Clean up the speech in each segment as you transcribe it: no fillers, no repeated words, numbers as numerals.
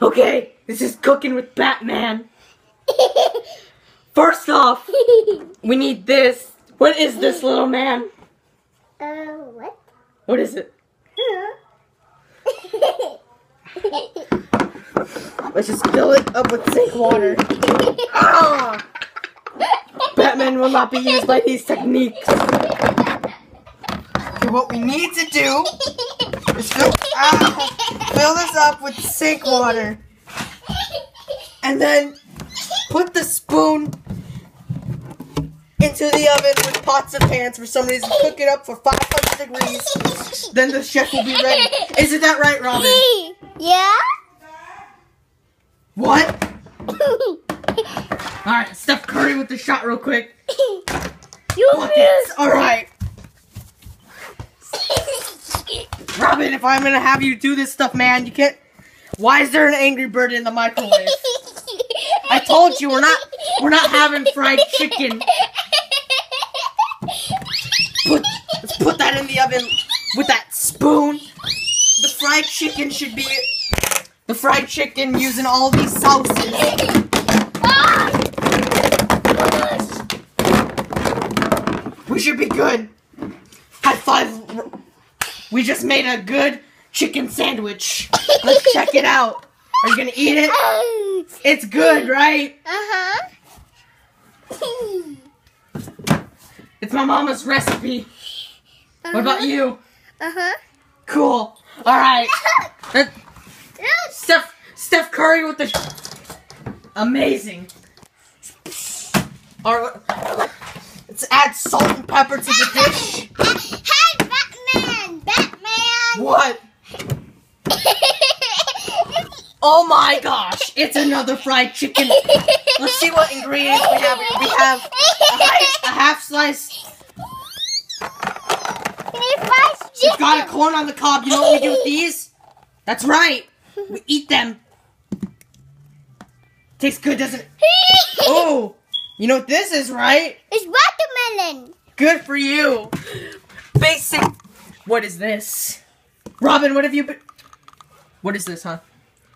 Okay, this is cooking with Batman. First off, we need this. What is this, little man? What? What is it? Let's just fill it up with sink water. Ah! Batman will not be used by these techniques. Okay, what we need to do is fill this up with sink water. And then put the spoon into the oven with pots and pans for some reason. Cook it up for 500 degrees. Then the chef will be ready. Isn't that right, Robin? Yeah? What? Alright, Steph Curry with the shot real quick. Buckets. Alright. Robin, if I'm gonna have you do this stuff, man, you can't. Why is there an Angry Bird in the microwave? I told you we're not having fried chicken. Let's put that in the oven with that spoon. The fried chicken should be the fried chicken using all these sauces. We should be good. High five. We just made a good chicken sandwich. Let's check it out. Are you gonna eat it? It's good, right? Uh-huh. It's my mama's recipe. What about you? Uh-huh. Cool. Alright. Steph Curry with the... Amazing. Alright. Let's add salt and pepper to the dish. Hey, Batman! Batman! What? Oh my gosh. It's another fried chicken. Let's see what ingredients we have here. We have a half slice. We've got a corn on the cob. You know what we do with these? That's right. We eat them. Tastes good, doesn't it? Oh, you know what this is, right? It's watermelon. Good for you. Basic. What is this? Robin, what have you been... What is this, huh?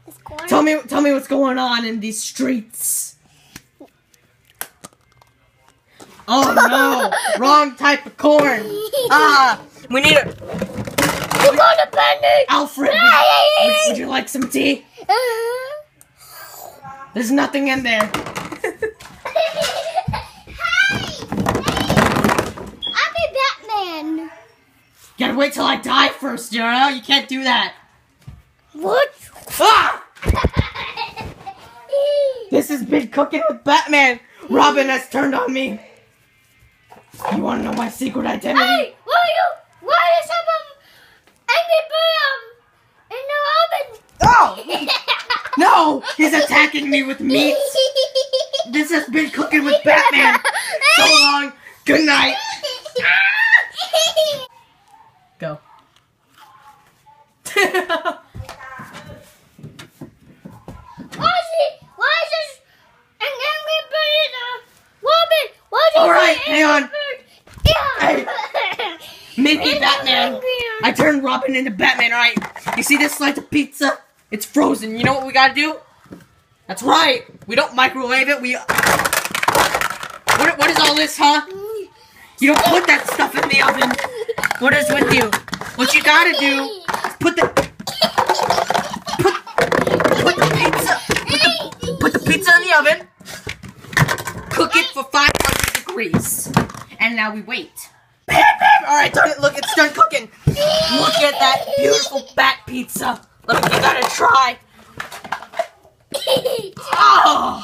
It's corn. Tell me what's going on in these streets. Oh no, wrong type of corn. We need a... You got a penny. Alfred, would you like some tea? There's nothing in there. I'll be Batman. Gotta wait till I die first, you know? You can't do that. What? Ah! This has been cooking with Batman. Robin has turned on me. You wanna know my secret identity? Hey, why is some Angry Bird in the oven? Oh! No! He's attacking me with meat. This has been cooking with Batman. So long. Good night. Go. Why is this an Angry Bird in a Robin? Why is Alright, an hang on. Angry Bird? Yeah. Hey. Maybe Batman. I turned Robin into Batman, alright? You see this slice of pizza? It's frozen. You know what we gotta do? That's right. We don't microwave it. What is all this, huh? You don't put that stuff in the oven. What is with you? What you gotta do is put the pizza in the oven. Cook it for 500 degrees. And now we wait. Alright, look, it's done cooking. Look at that beautiful bat pizza. Let me give that a try. Oh!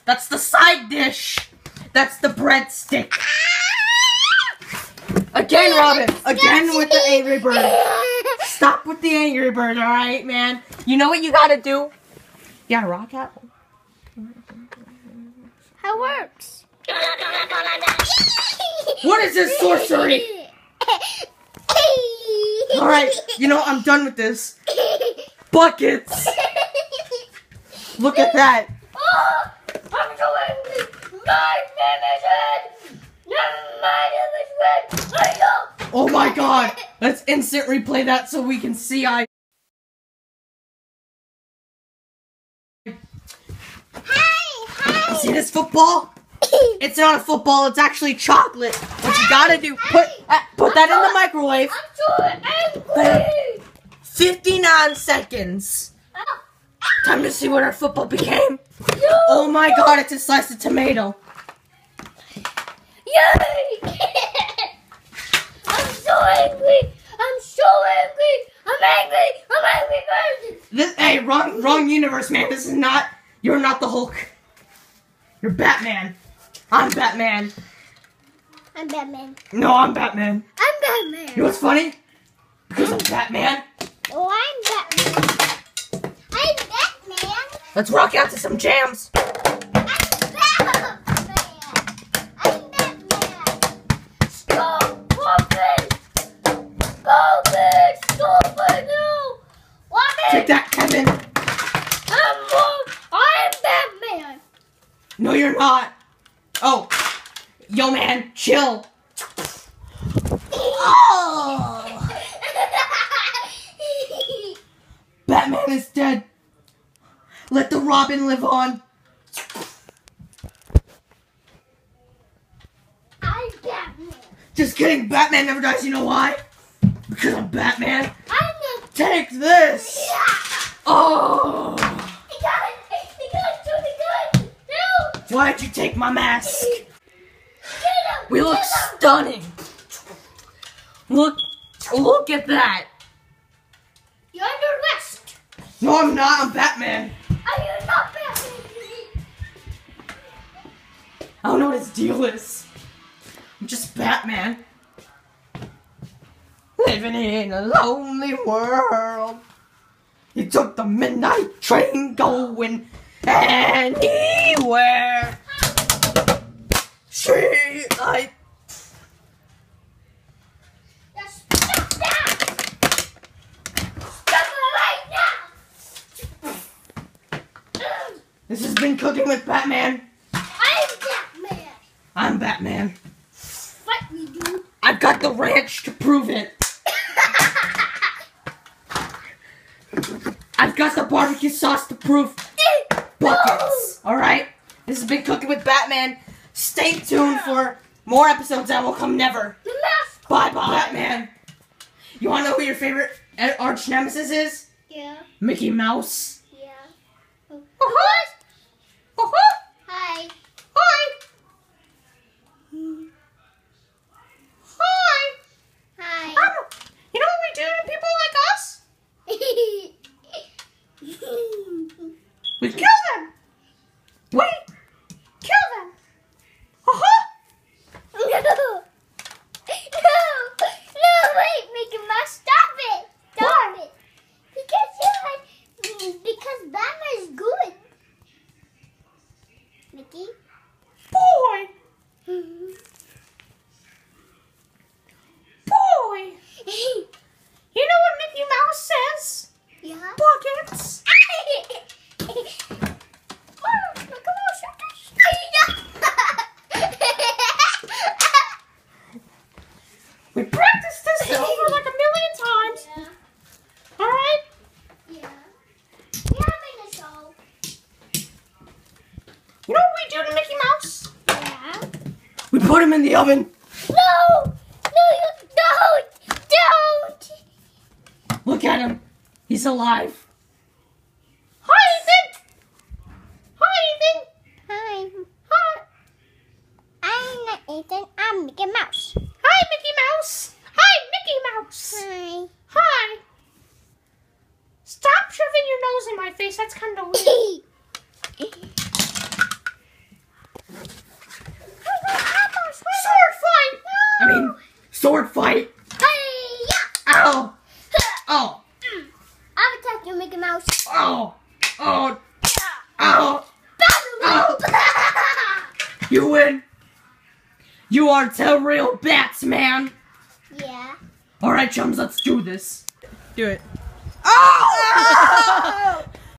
That's the side dish. That's the breadstick. Again, Robin. Again with the Angry Bird. Stop with the Angry Bird, alright, man? You know what you gotta do? You gotta rock out. How works? What is this sorcery? Alright, you know, I'm done with this. Buckets! Look at that. Oh, I'm so angry. My name is Ed. My name is Red. Oh my god! Let's instant replay that so we can see Hi. See this football? It's not a football, it's actually chocolate. What you gotta do, put that in the microwave. I'm so angry. 59 seconds. Time to see what our football became. Oh my god, it's a slice of tomato. Yay! I'm so angry. I'm so angry. I'm angry. Hey, wrong universe, man. This is not. You're not the Hulk. You're Batman. I'm Batman. I'm Batman. No, I'm Batman. I'm Batman. You know what's funny? Because I'm Batman. Oh, I'm Batman. I'm Batman. Let's rock out to some jams. I'm Batman. I'm Batman. Stop moving. Stop it. No. Take that, Kevin. I'm Batman. No, you're not. Oh. Yo, man. Chill. Oh. Batman is dead. Let the Robin live on. I'm Batman. Just kidding. Batman never dies. You know why? Because I'm Batman. I'm Take this. Oh. He got it. No. Why'd you take my mask? Get him. We look stunning. Look at that. You're under arrest. No, I'm not. I'm Batman. Are you not Batman? I don't know what his deal is. I'm just Batman. Living in a lonely world. He took the midnight train going anywhere. Stop that! Stop it right now! This has been Cooking with Batman. I'm Batman. I'm Batman. Fight me, dude. I've got the ranch to prove it. I've got the barbecue sauce to prove buckets. Alright? This has been Cooking with Batman. Stay tuned for more episodes that will come never. The mask. Bye, Batman. You wanna know who your favorite arch nemesis is? Yeah. Mickey Mouse. Yeah. Uh-huh. Hi. Hi. Hi. Hi. You know what we do to people like us? We kill them. We kill them. No, wait, Mickey Mouse, stop it. Stop it. Because Batman is good. Mickey? Boy. Boy. You know what Mickey Mouse says? Yeah. Buckets. We practiced this over like a million times. Yeah. Alright? Yeah. We're having a show. You know what we do to Mickey Mouse? Yeah. We put him in the oven. No! No, you don't! Don't! Look at him. He's alive. Hi, Ethan. Hi, Ethan. Hi. Hi. I'm not Ethan. I'm Mickey Mouse. Hi, Mickey Mouse. Hi, Mickey Mouse. Hi. Hi. Stop shoving your nose in my face. That's kind of weird. Sword fight. I mean, sword fight. Hi. Ow. Oh. I'm attacking Mickey Mouse. Oh. Oh. Ow. Ow. You win. You are two real bats, man. Yeah. Alright, chums, let's do this. Do it. Oh!